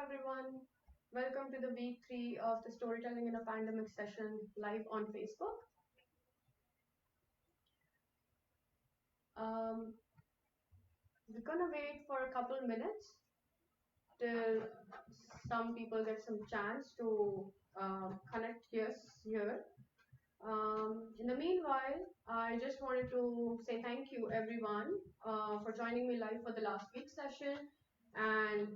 everyone. Welcome to the week 3 of the Storytelling in a Pandemic session live on Facebook. Um, we're gonna wait for a couple minutes till some people get some chance to connect here. In the meanwhile, I just wanted to say thank you everyone for joining me live for the last week's session and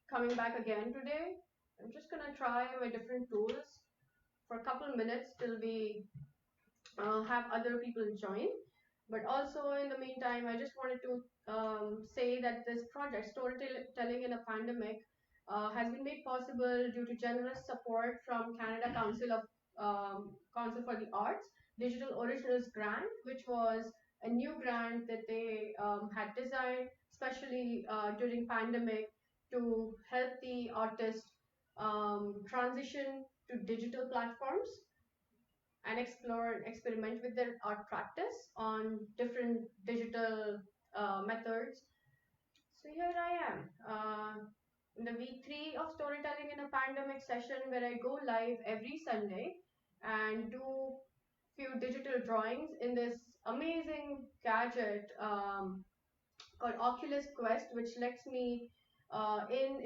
coming back again today. I'm just gonna try my different tools for a couple minutes till we have other people join. But also in the meantime, I just wanted to say that this project, Storytelling in a Pandemic, has been made possible due to generous support from Canada Council for the Arts Digital Originals Grant, which was a new grant that they had designed, especially during pandemic, to help the artists transition to digital platforms and explore and experiment with their art practice on different digital methods. So here I am in the week 3 of Storytelling in a Pandemic session where I go live every Sunday and do few digital drawings in this amazing gadget called Oculus Quest, which lets me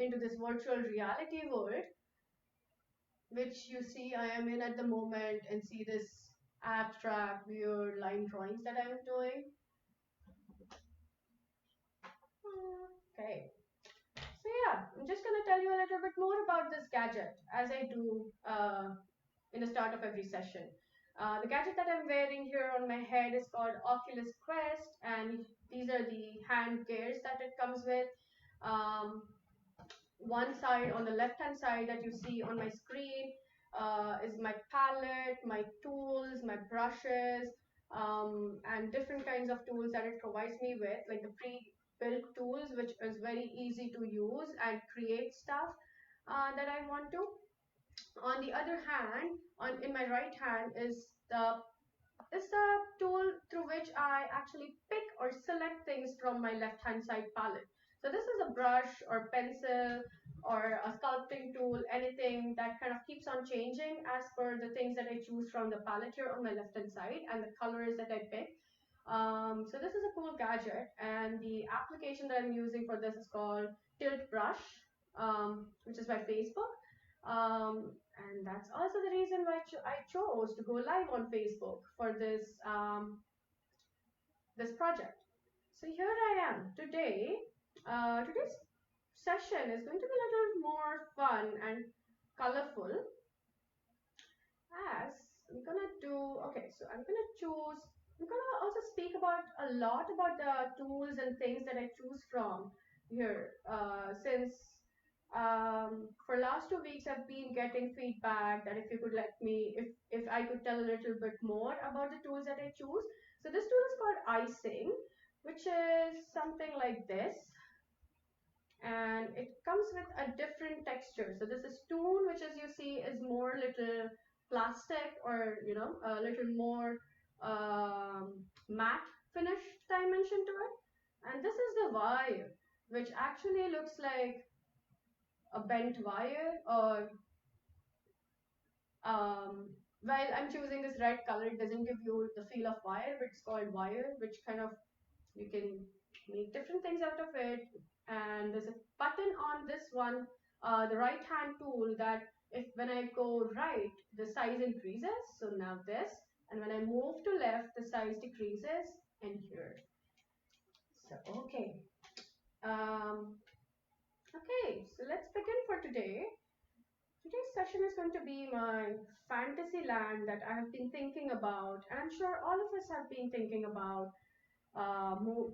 into this virtual reality world, which you see I am in at the moment, and see this abstract, weird line drawings that I'm doing. Okay. So yeah, I'm just gonna tell you a little bit more about this gadget as I do in the start of every session. The gadget that I'm wearing here on my head is called Oculus Quest, and these are the hand gears that it comes with. One side, on the left hand side that you see on my screen, is my palette, my tools, my brushes, and different kinds of tools that it provides me with, like the pre-built tools, which is very easy to use and create stuff that I want to. On the other hand, in my right hand is the tool through which I actually pick or select things from my left hand side palette. So this is a brush or pencil or a sculpting tool, anything that kind of keeps on changing as per the things that I choose from the palette here on my left hand side and the colors that I pick. So this is a cool gadget, and the application that I'm using for this is called Tilt Brush, which is by Facebook. And that's also the reason why I chose to go live on Facebook for this project. So here I am today. Today's session is going to be a little more fun and colorful, as I'm gonna do, okay, so I'm gonna also speak about a lot about the tools and things that I choose from here, since for last 2 weeks I've been getting feedback that if you could let me, if I could tell a little bit more about the tools that I choose. So this tool is called icing, which is something like this, and it comes with a different texture. So this is stone, which as you see is more little plastic, or a little more matte finish dimension to it. And this is the wire, which actually looks like a bent wire, or while I'm choosing this red color, it doesn't give you the feel of wire, but it's called wire, which kind of, you can make different things out of it. And there's a button on this one, the right hand tool, that if when I go right, the size increases. So now this, and when I move to left, the size decreases, and here. So okay. Okay, so let's begin for today. Today's session is going to be my fantasy land that I have been thinking about, and I'm sure all of us have been thinking about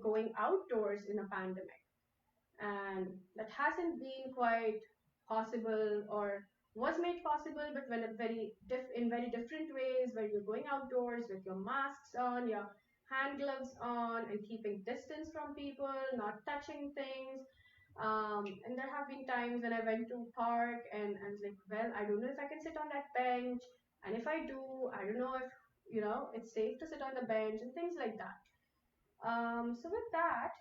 going outdoors in a pandemic. And that hasn't been quite possible, or was made possible, but when in very different ways, where you're going outdoors with your masks on, your hand gloves on, and keeping distance from people, not touching things. And there have been times when I went to park and I was like, well, I don't know if I can sit on that bench. And if I do, I don't know if, it's safe to sit on the bench and things like that. So with that,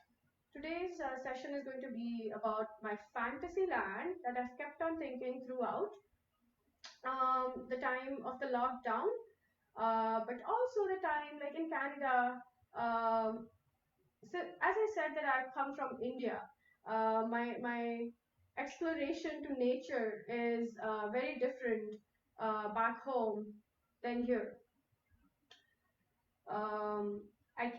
Today's session is going to be about my fantasy land that I've kept on thinking throughout the time of the lockdown, but also the time like in Canada. So as I said that I've come from India, my exploration to nature is very different back home than here. Um, I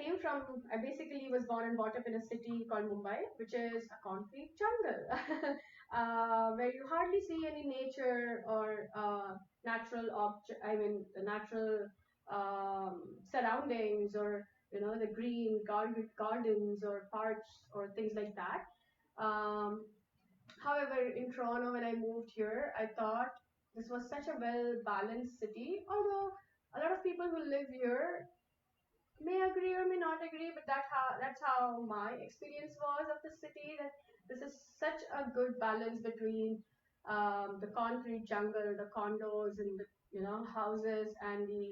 basically was born and brought up in a city called Mumbai, which is a concrete jungle, where you hardly see any nature or the natural surroundings or, the green gardens or parks or things like that. Um, However, in Toronto, when I moved here, I thought this was such a well balanced city, although a lot of people who live here may agree or may not agree, but that's how my experience was of the city. That this is such a good balance between the concrete jungle, the condos, and the houses and the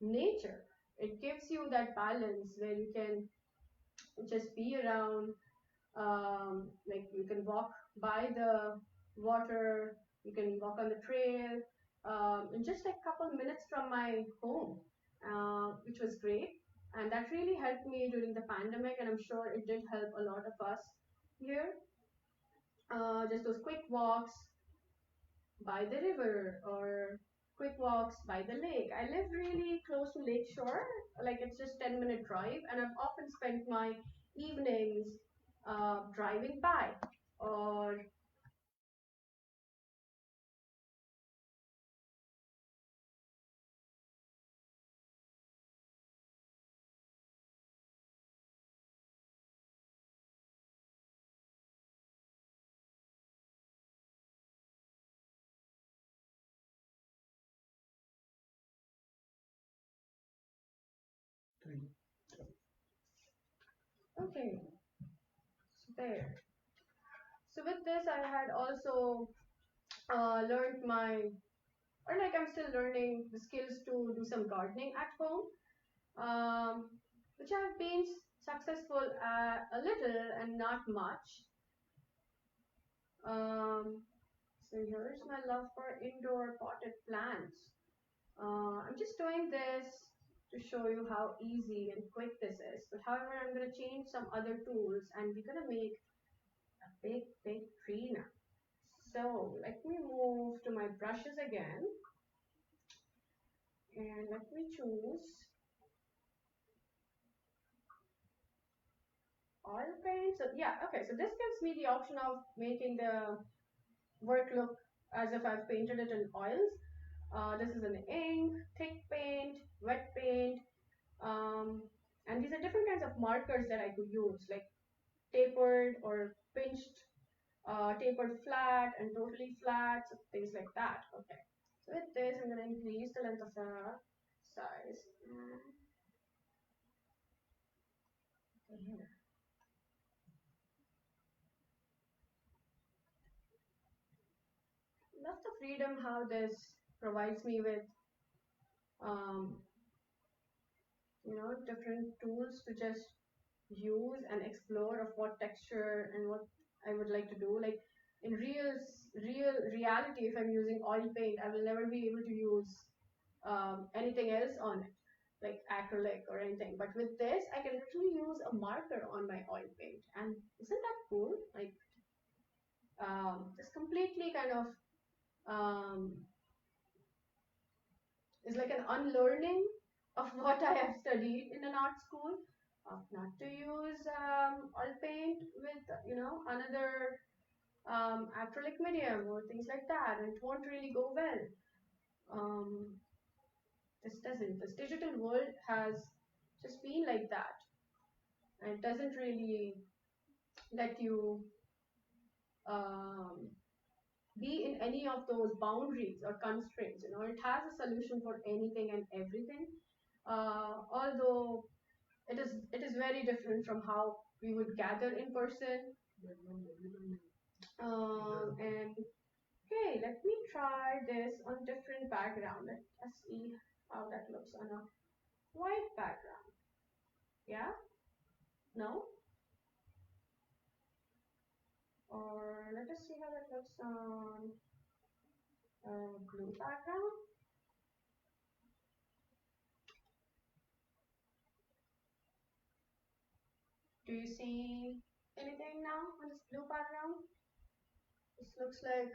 nature. It gives you that balance where you can just be around, like you can walk by the water, you can walk on the trail, in just like a couple minutes from my home, which was great. And that really helped me during the pandemic, and I'm sure it did help a lot of us here. Just those quick walks by the river or quick walks by the lake. I live really close to Lake Shore, like it's just 10-minute drive, and I've often spent my evenings driving by or okay, so there. So with this, I had also learned or like I'm still learning the skills to do some gardening at home, um, which I've been successful at a little and not much. Um, so here's my love for indoor potted plants. I'm just doing this to show you how easy and quick this is. But however, I'm going to change some other tools and we're going to make a big, big tree now. So let me move to my brushes again and let me choose oil paint. So yeah, okay. So this gives me the option of making the work look as if I've painted it in oils. This is an ink, thick paint, wet paint, um, and these are different kinds of markers that I could use, like tapered or pinched, tapered flat and totally flat, so things like that. Okay. So with this, I'm going to increase the length of the size. Here. Love the freedom how this provides me with, um, different tools to just use and explore of what texture and what I would like to do. Like in real reality, if I'm using oil paint, I will never be able to use anything else on it, like acrylic or anything. But with this, I can literally use a marker on my oil paint, and isn't that cool? Like it's completely kind of um, is like an unlearning of what I have studied in an art school, of not to use oil paint with another acrylic medium or things like that, and it won't really go well. Um, this doesn't. This digital world has just been like that, and it doesn't really let you um, be in any of those boundaries or constraints. It has a solution for anything and everything. Although it is very different from how we would gather in person. And okay, let me try this on different background. Let's see how that looks on a white background. Yeah? No? let us see how that looks on a blue background. Do you see anything now on this blue background? This looks like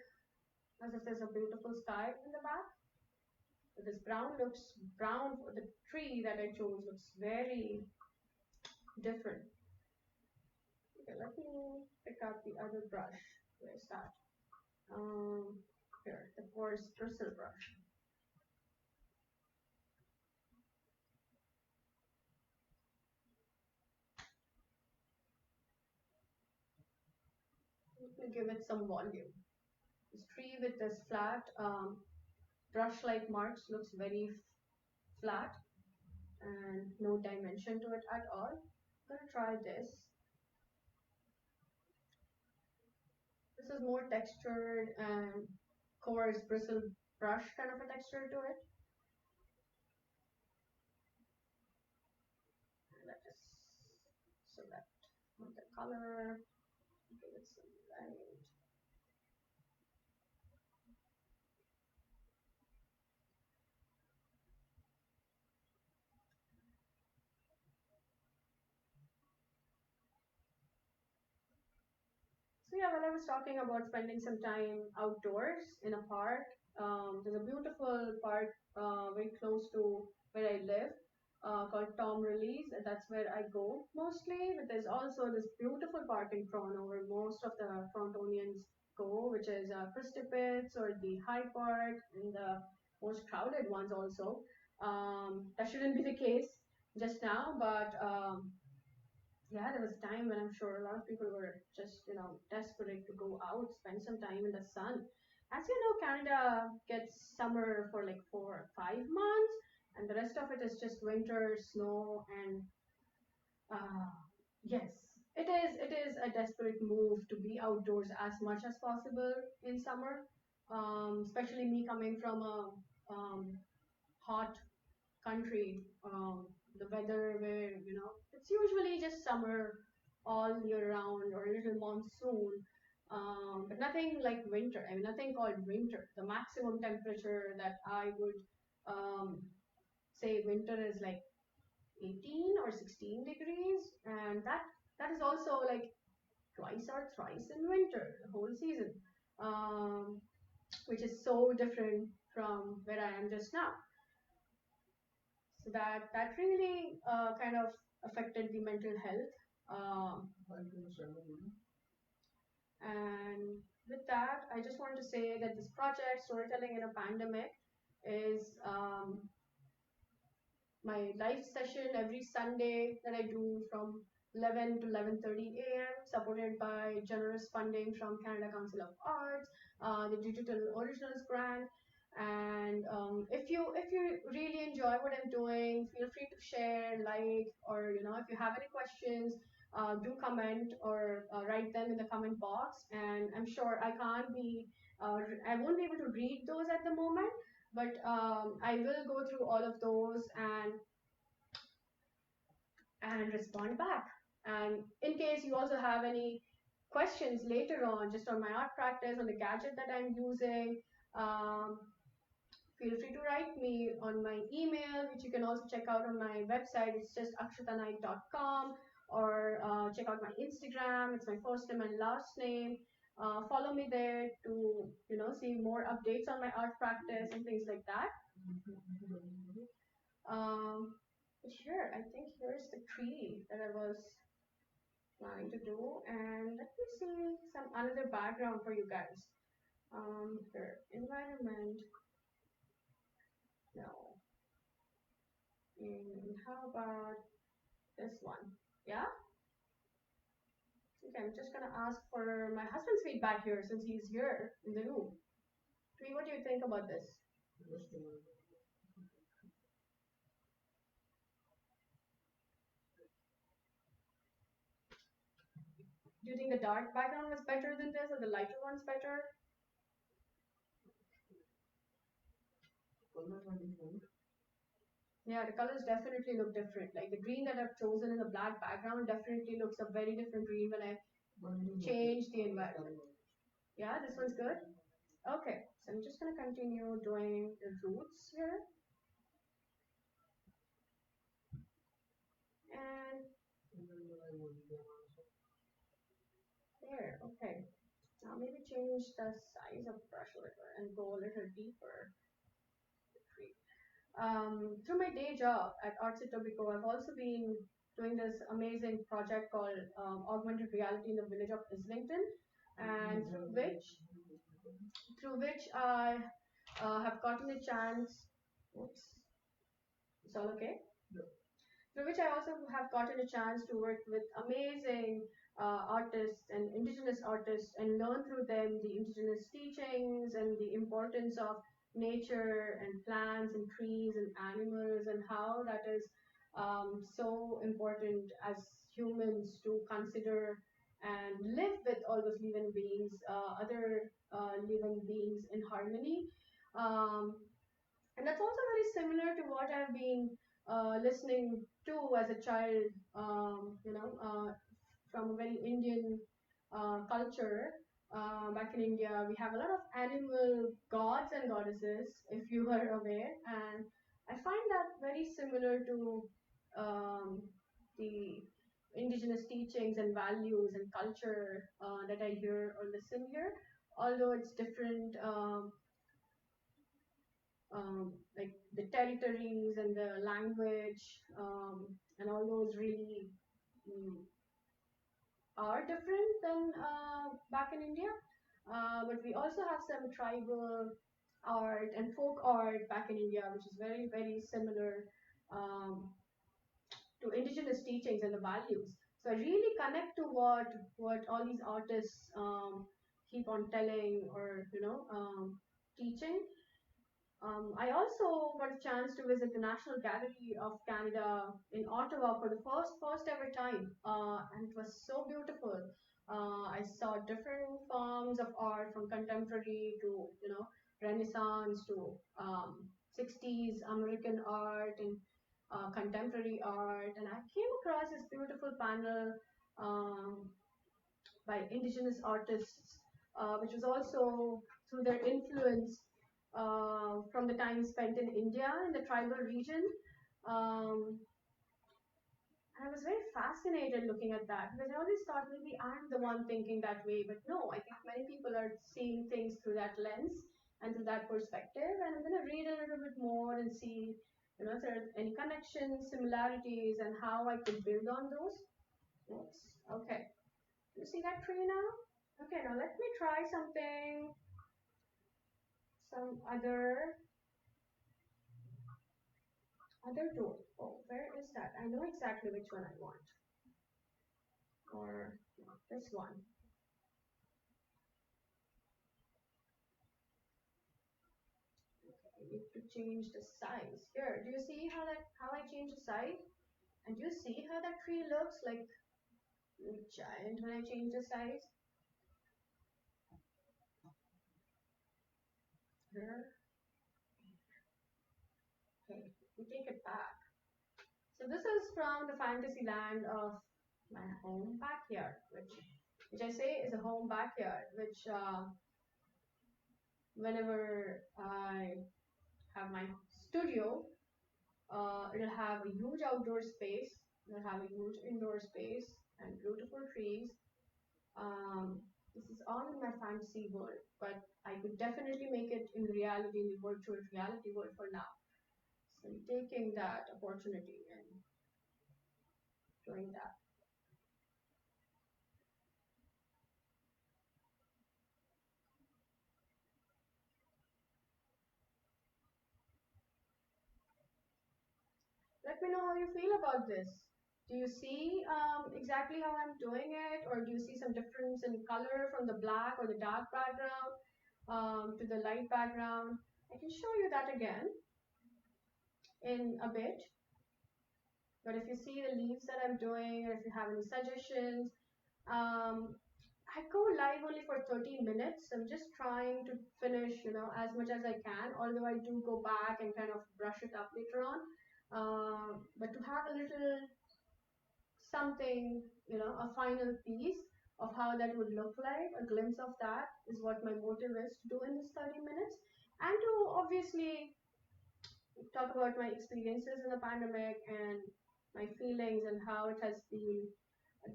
as if there's a beautiful sky in the back. But this brown looks brown. The tree that I chose looks very different. Okay, let me pick up the other brush. Where's that? Here, the coarse bristle brush. Let me give it some volume. This tree with this flat brush-like marks looks very flat and no dimension to it at all. I'm gonna try this. This is more textured and coarse bristle brush kind of a texture to it. Let us select the color, give it some light. So yeah, when I was talking about spending some time outdoors in a park, there's a beautiful park very close to where I live called Tom Release. That's where I go mostly. But there's also this beautiful park in Toronto where most of the Torontonians go, which is Christie Pitts or the High Park and the most crowded ones also. That shouldn't be the case just now, but yeah, there was a time when I'm sure a lot of people were just, desperate to go out, spend some time in the sun. As you know, Canada gets summer for like 4 or 5 months, and the rest of it is just winter, snow, and uh, yes, it is. It is a desperate move to be outdoors as much as possible in summer. Especially me coming from a hot country, the weather where it's usually just summer all year round or a little monsoon, but nothing like winter. I mean, nothing called winter. The maximum temperature that I would say winter is like 18 or 16 degrees, and that is also like twice or thrice in winter, the whole season, um, which is so different from where I am just now. So that really kind of affected the mental health. And with that, I just want to say that this project, Storytelling in a Pandemic, is my live session every Sunday that I do from 11 to 11:30 a.m., supported by generous funding from Canada Council of Arts, the Digital Originals Grant. And if you really enjoy what I'm doing, feel free to share, like, or if you have any questions, do comment or write them in the comment box. And I'm sure I won't be able to read those at the moment, but I will go through all of those and respond back. And in case you also have any questions later on, just on my art practice, on the gadget that I'm using, um, feel free to write me on my email, which you can also check out on my website. It's just akshatanight.com, or check out my Instagram. It's my first name and last name. Follow me there to see more updates on my art practice and things like that. But here, I think here's the tree that I was planning to do, and let me see some another background for you guys. Here, environment. No. And how about this one? Yeah? Okay, I'm just gonna ask for my husband's feedback here since he's here in the room. Tree, what do you think about this? Do you think the dark background was better than this, or the lighter one's better? Yeah, the colors definitely look different. Like the green that I've chosen in the black background definitely looks a very different green when I change the environment. Yeah, this one's good. Okay, so I'm just gonna continue doing the roots here. And there, okay. Now maybe change the size of brush a little and go a little deeper. Through my day job at Arts Etobicoke, I've also been doing this amazing project called Augmented Reality in the Village of Islington, and through which I have gotten a chance. Oops, it's all okay. Through which I also have gotten a chance to work with amazing artists and indigenous artists and learn through them the indigenous teachings and the importance of nature and plants and trees and animals and how that is so important as humans to consider and live with all those living beings, other living beings in harmony. Um, and that's also very similar to what I've been listening to as a child, from a very Indian culture. Back in India, we have a lot of animal gods and goddesses, if you are aware, and I find that very similar to the indigenous teachings and values and culture that I hear or listen here, although it's different. Like the territories and the language, and all those really mm, are different than back in India. But we also have some tribal art and folk art back in India, which is very, very similar um, to indigenous teachings and the values. So I really connect to what all these artists keep on telling or teaching. I also got a chance to visit the National Gallery of Canada in Ottawa for the first ever time, and it was so beautiful. I saw different forms of art from contemporary to Renaissance to 60s American art and contemporary art, and I came across this beautiful panel um, by indigenous artists, which was also through their influence from the time spent in India in the tribal region. Um, and I was very fascinated looking at that because I always thought maybe I'm the one thinking that way, but no, I think many people are seeing things through that lens and through that perspective. And I'm going to read a little bit more and see, if there are any connections, similarities, and how I could build on those. Oops. Okay. You see that tree now? Okay, now let me try some other tool. Oh, where is that? I know exactly which one I want. Or no, this one. Okay, I need to change the size. Here, do you see how I change the size? And do you see how that tree looks like giant when I change the size? Here. Okay, we take it back. So this is from the fantasy land of my home backyard, which I say is a home backyard, which whenever I have my studio, it'll have a huge outdoor space, it'll have a huge indoor space, and beautiful trees. This is all in my fantasy world, but I could definitely make it in reality, in the virtual reality world for now. So I'm taking that opportunity and doing that. Let me know how you feel about this. Do you see exactly how I'm doing it, or do you see some difference in color from the black or the dark background to the light background? I can show you that again in a bit. But if you see the leaves that I'm doing, or if you have any suggestions, um, I go live only for 30 minutes. I'm just trying to finish, as much as I can. Although I do go back and kind of brush it up later on. But to have a little something, a final piece of how that would look like. A glimpse of that is what my motive is to do in this 30 minutes, and to obviously talk about my experiences in the pandemic and my feelings and how it has been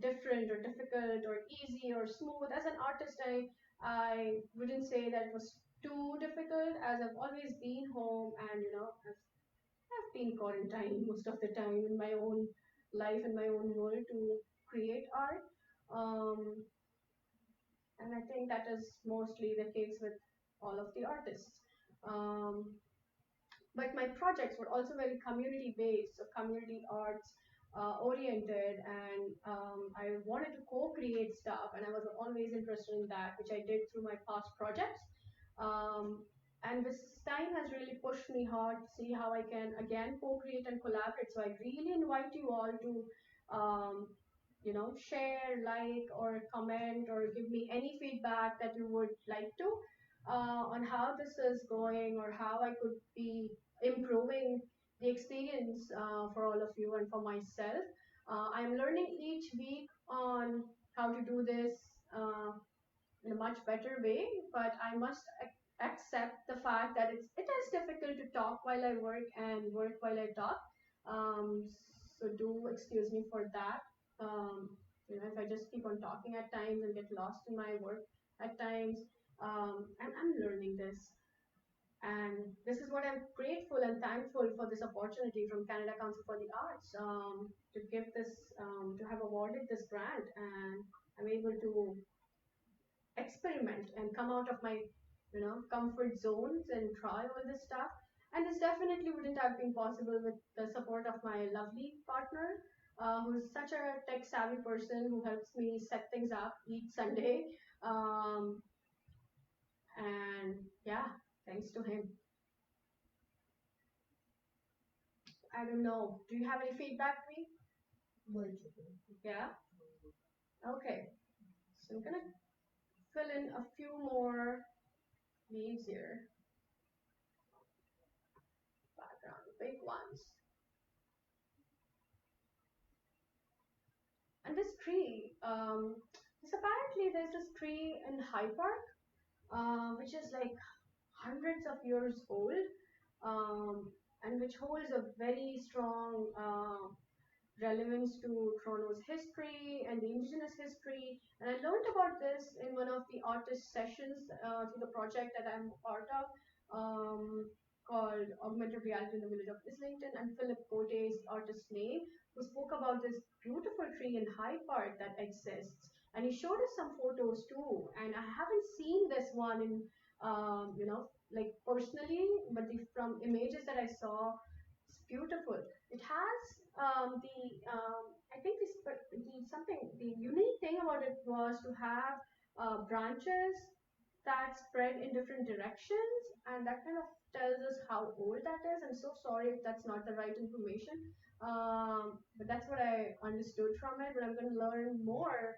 different or difficult or easy or smooth. As an artist, I wouldn't say that it was too difficult, as I've always been home, and I've been quarantined most of the time in my own life and my own world to create art. Um, and I think that is mostly the case with all of the artists. Um, but my projects were also very community based, so community arts oriented, and I wanted to co-create stuff, and I was always interested in that, which I did through my past projects. um, and this time has really pushed me hard to see how I can again co-create and collaborate. So I really invite you all to share, like, or comment, or give me any feedback that you would like to, on how this is going, or how I could be improving the experience for all of you and for myself. I'm learning each week on how to do this in a much better way, but I must accept the fact that it is difficult to talk while I work and work while I talk. Um, so do excuse me for that. If I just keep on talking at times and get lost in my work at times, I'm learning this. And this is what I'm grateful and thankful for, this opportunity from Canada Council for the Arts, to give this, to have awarded this grant, and I'm able to experiment and come out of my comfort zones and try all this stuff. And this definitely wouldn't have been possible with the support of my lovely partner, who's such a tech savvy person who helps me set things up each Sunday. um, and yeah, thanks to him. I don't know, do you have any feedback for me? Yeah. Okay, so I'm gonna fill in a few more leaves here, background big ones. And this tree, apparently there's this tree in High Park, which is like hundreds of years old, um, and which holds a very strong relevance to Toronto's history and the Indigenous history. And I learned about this in one of the artist sessions through the project that I'm part of, called Augmented Reality in the Village of Islington, and Philip Cote's artist name, who spoke about this beautiful tree in High Park that exists. And he showed us some photos too. And I haven't seen this one in, like personally, but from images that I saw, it's beautiful. It has I think the unique thing about it was to have branches that spread in different directions, and that kind of tells us how old that is. I'm so sorry if that's not the right information, but that's what I understood from it. But I'm going to learn more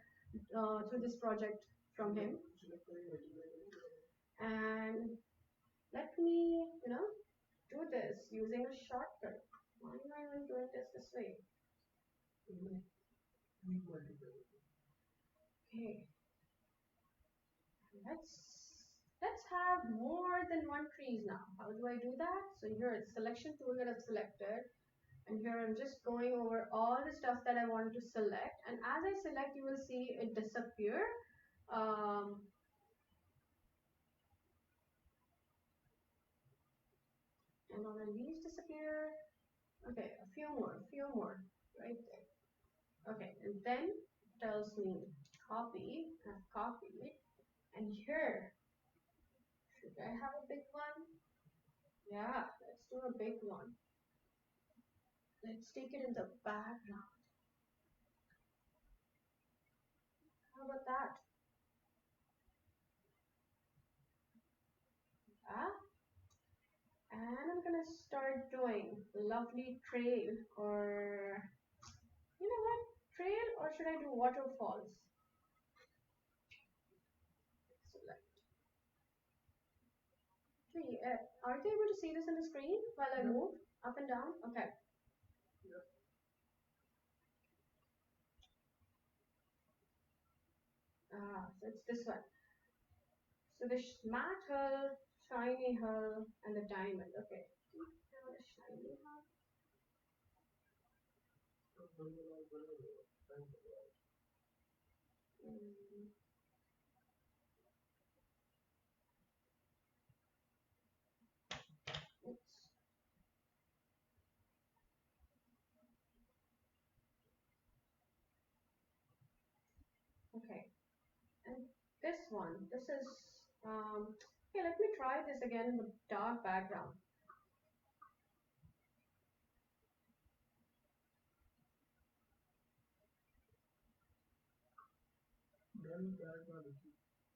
through this project from him. And let me, do this using a shortcut. Why am I even doing this way? Okay, let's have more than one trees now. How do I do that? So here it's selection tool that I've selected, and here I'm just going over all the stuff that I want to select. And as I select, you will see it disappear. Um, and all the leaves disappear. Okay, a few more, right there. Okay, and then tells me copy. I've copied. And here, should I have a big one? Yeah, let's do a big one. Let's take it in the background. How about that? Yeah. And I'm gonna start doing lovely trail, or you know what? Trail, or should I do waterfalls? Select tree. Are they able to see this on the screen while I move up and down? Okay. So it's this one. So the matte hull, shiny hull, and the diamond. Okay. The shiny hull. Mm, oops. Okay. And this one. This is okay, let me try this again with dark background.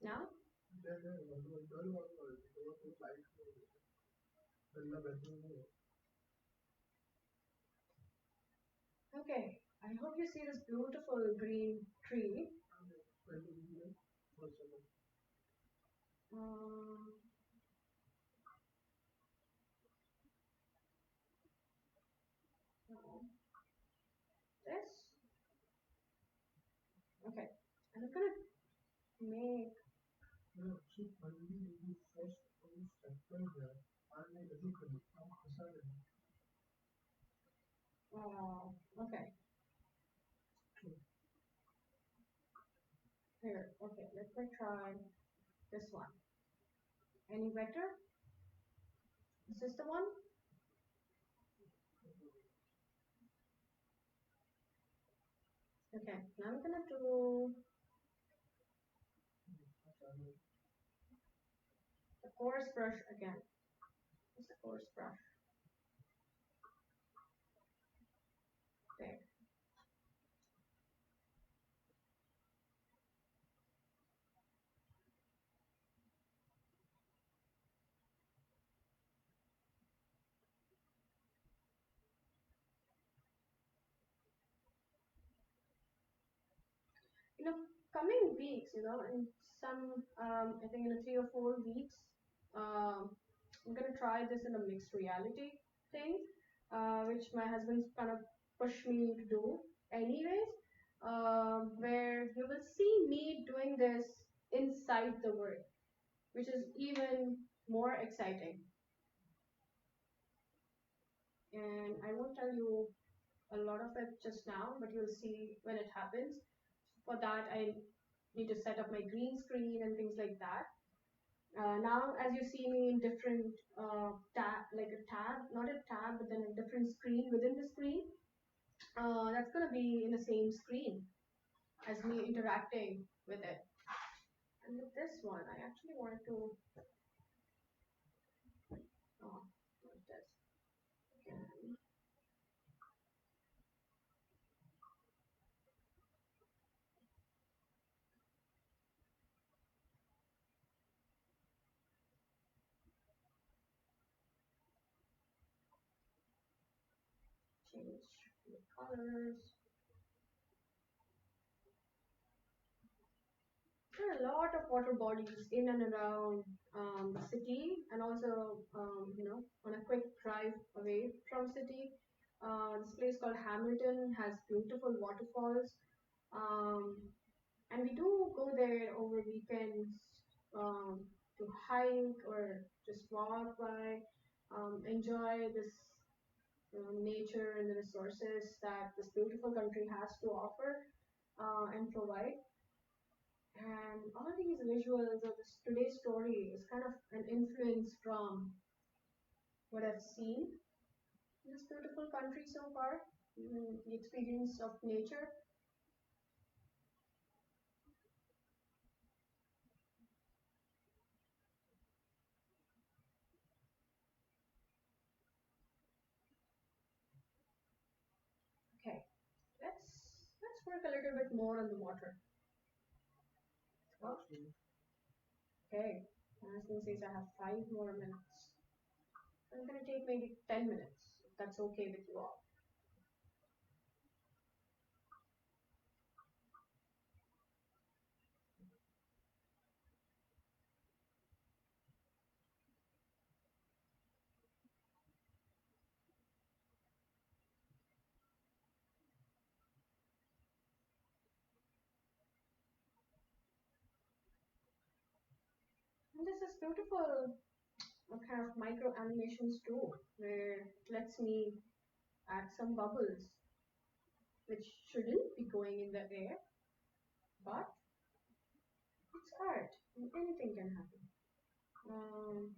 Now? Okay. I hope you see this beautiful green tree. Um, no. This. Okay. And I'm gonna make. Okay. Here. Okay. Let me try this one. Any better? Is this the one? Okay. Now I'm gonna do the coarse brush again. What's the coarse brush? There. In the coming weeks, in some, I think in a 3 or 4 weeks, I'm gonna try this in a mixed reality thing, which my husband's kind of pushed me to do, anyways. Where you will see me doing this inside the work, which is even more exciting. And I won't tell you a lot of it just now, but you'll see when it happens. For that, I need to set up my green screen and things like that. Now, as you see me in different tab, like a tab, not a tab, but then a different screen within the screen, that's gonna be in the same screen as me interacting with it. And with this one, I actually wanted to, like this, and change the colors. There are a lot of water bodies in and around the city, and also, on a quick drive away from city. This place called Hamilton has beautiful waterfalls, um, and we do go there over weekends to hike or just walk by, enjoy this nature and the resources that this beautiful country has to offer and provide. And all these visuals of this today's story is kind of an influence from what I've seen in this beautiful country so far, even the experience of nature. Okay, let's work a little bit more on the water. Oh, okay. My husband says I have 5 more minutes. I'm gonna take maybe 10 minutes, if that's okay with you all. This is beautiful kind of micro animations too, where it lets me add some bubbles, which shouldn't be going in the air, but it's art, and anything can happen. Um,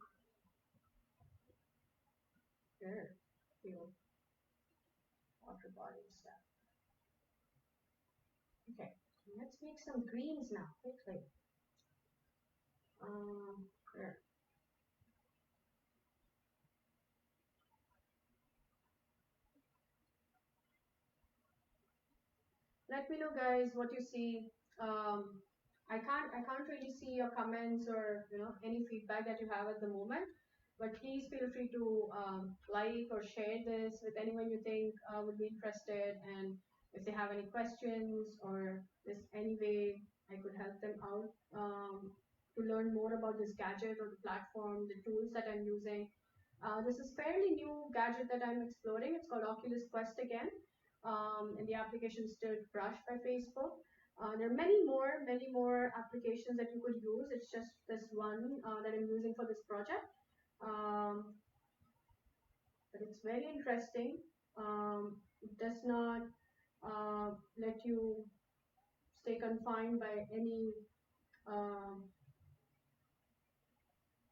Here, few water body stuff. Okay, let's make some greens now, quickly. Here. Let me know, guys, what you see. I can't really see your comments or any feedback that you have at the moment. But please feel free to like or share this with anyone you think would be interested, and if they have any questions or there's any way I could help them out to learn more about this gadget or the platform, the tools that I'm using. This is fairly new gadget that I'm exploring. It's called Oculus Quest again, and the application is still Brush by Facebook. There are many more applications that you could use. It's just this one that I'm using for this project. Um, but it's very interesting. It does not let you stay confined by any, um,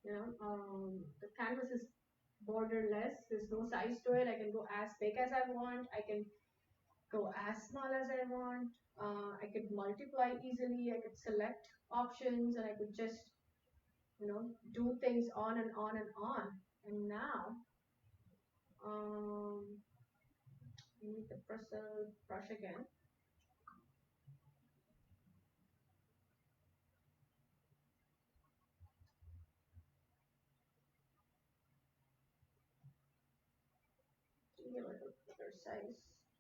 the canvas is borderless. There's no size to it. I can go as big as I want. I can go as small as I want. I could multiply easily. I could select options, and I could just, do things on and on and on. And now, um, we need the brush again. Be a little precise.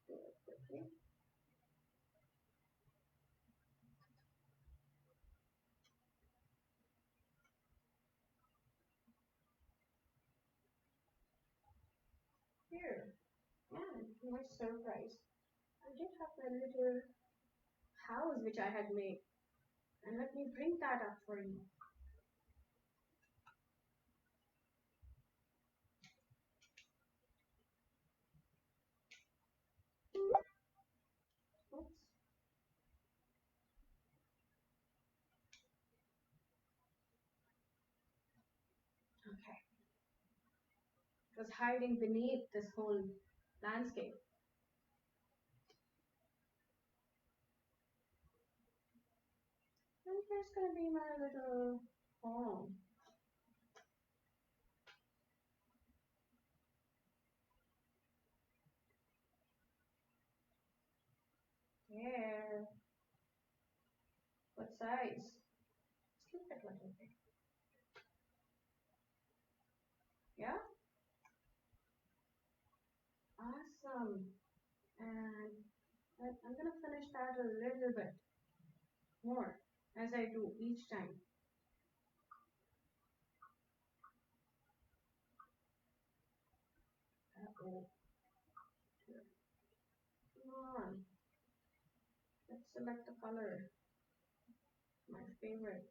Do it quickly. Here, yeah, my surprise. I did have my little house which I had made, and let me bring that up for you. Oops. Okay. It was hiding beneath this whole landscape. And here's gonna be my little home. Here. What size? Let's keep it little bit. Yeah? Awesome. And I'm gonna finish that a little bit more as I do each time. Uh-oh. Come on. Let's select the color. My favorite.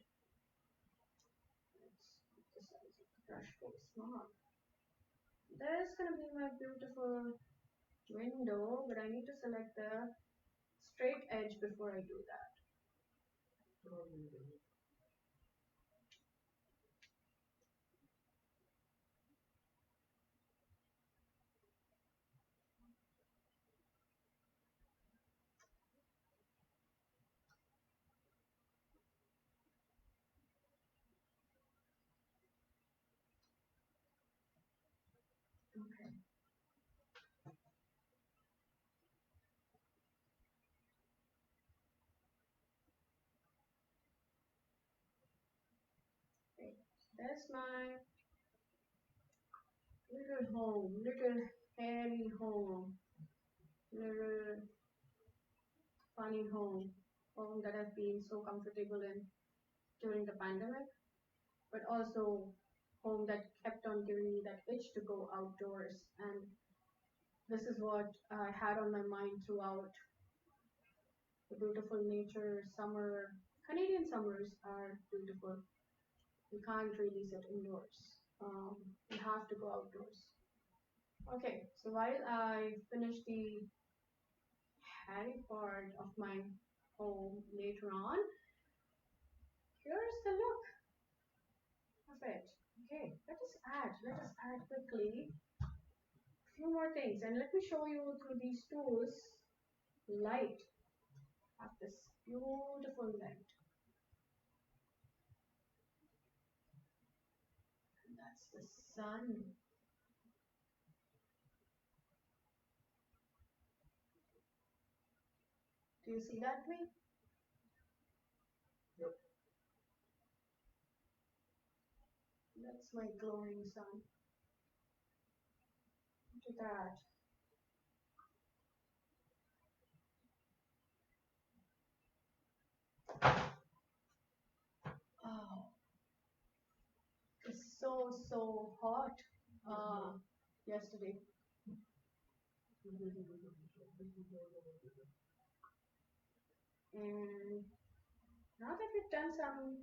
Let's keep the size of the brush go small. There's gonna be my beautiful window, but I need to select the straight edge before I do that. Okay. Okay. There's my little home, little hairy home, little funny home that I've been so comfortable in during the pandemic, but also home that kept on giving me that itch to go outdoors. And this is what I had on my mind throughout the beautiful nature, summer. Canadian summers are beautiful. You can't really sit indoors. You have to go outdoors. Okay, so while I finish the Harry part of my home later on, here's the look of it. Okay, let us add quickly a few more things, and let me show you through these tools light of this beautiful light. And that's the sun. Do you see that me? Yep. That's my glowing sun. Look at that. Oh, it's so hot. Yesterday. And now that we've done some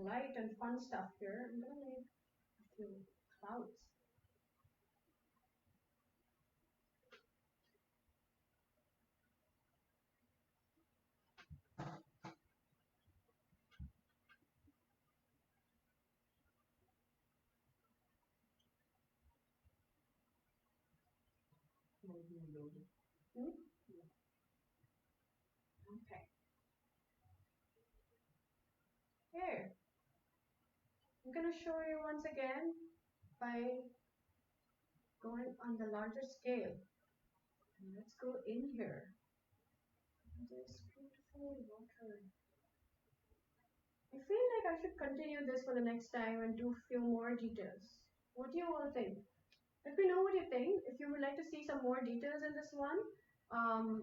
light and fun stuff here, I'm gonna make a few clouds. Hmm? Okay. Here, I'm gonna show you once again by going on the larger scale. Let's go in here. This beautiful water. I feel like I should continue this for the next time and do few more details. What do you all think? Let me know what you think. If you would like to see some more details in this one,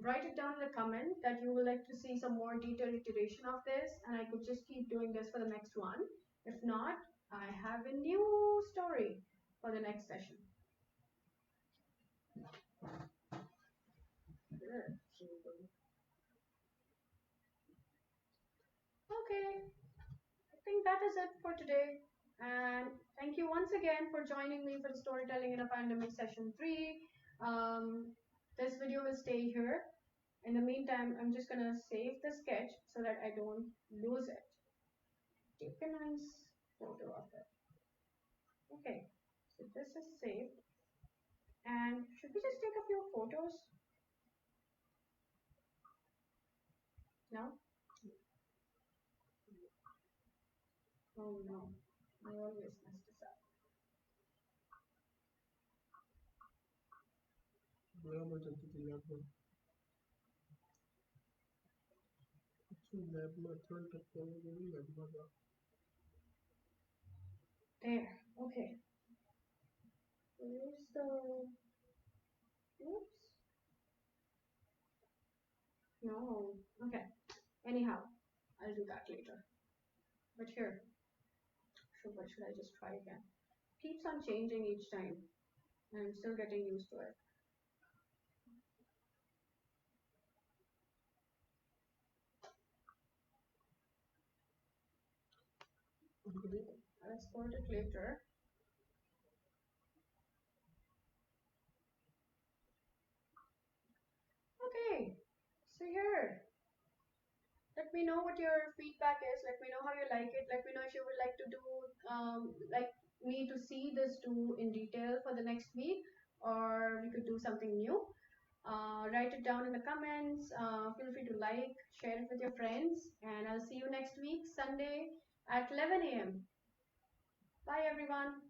write it down in the comment that you would like to see some more detailed iteration of this, and I could just keep doing this for the next one. If not, I have a new story for the next session. Okay, I think that is it for today. And thank you once again for joining me for the Storytelling in a Pandemic Session 3. This video will stay here. In the meantime, I'm just gonna save the sketch so that I don't lose it. Take a nice photo of it. Okay, so this is saved. And should we just take a few photos? No? Oh no, I always mess this up. There, okay. Where's the... Oops. No, okay. Anyhow, I'll do that later. But here, so what should I just try again? Keeps on changing each time, and I'm still getting used to it. I'll export it later. Okay, so here, let me know what your feedback is. Let me know how you like it. Let me know if you would like to do, like me to see this do in detail for the next week, or we could do something new. Write it down in the comments. Feel free to like, share it with your friends, and I'll see you next week, Sunday at 11 a.m. Bye, everyone.